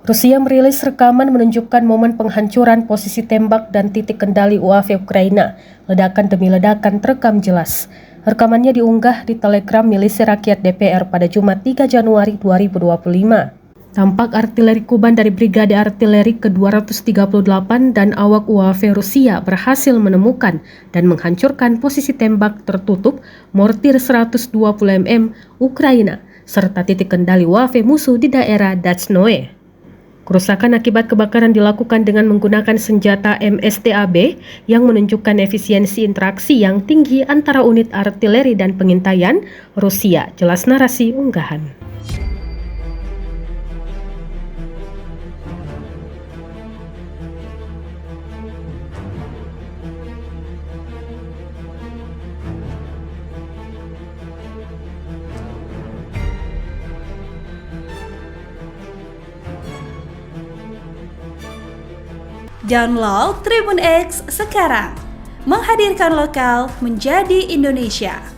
Rusia merilis rekaman menunjukkan momen penghancuran posisi tembak dan titik kendali UAV Ukraina. Ledakan demi ledakan terekam jelas. Rekamannya diunggah di Telegram Milisi Rakyat DPR pada Jumat 3 Januari 2025. Tampak artileri Kuban dari Brigade Artileri ke-238 dan awak UAV Rusia berhasil menemukan dan menghancurkan posisi tembak tertutup mortir 120 mm Ukraina serta titik kendali UAV musuh di daerah Dachnoe. Kerusakan akibat kebakaran dilakukan dengan menggunakan senjata MSTAB yang menunjukkan efisiensi interaksi yang tinggi antara unit artileri dan pengintaian Rusia, jelas narasi unggahan. Download Tribun X sekarang, menghadirkan lokal menjadi Indonesia.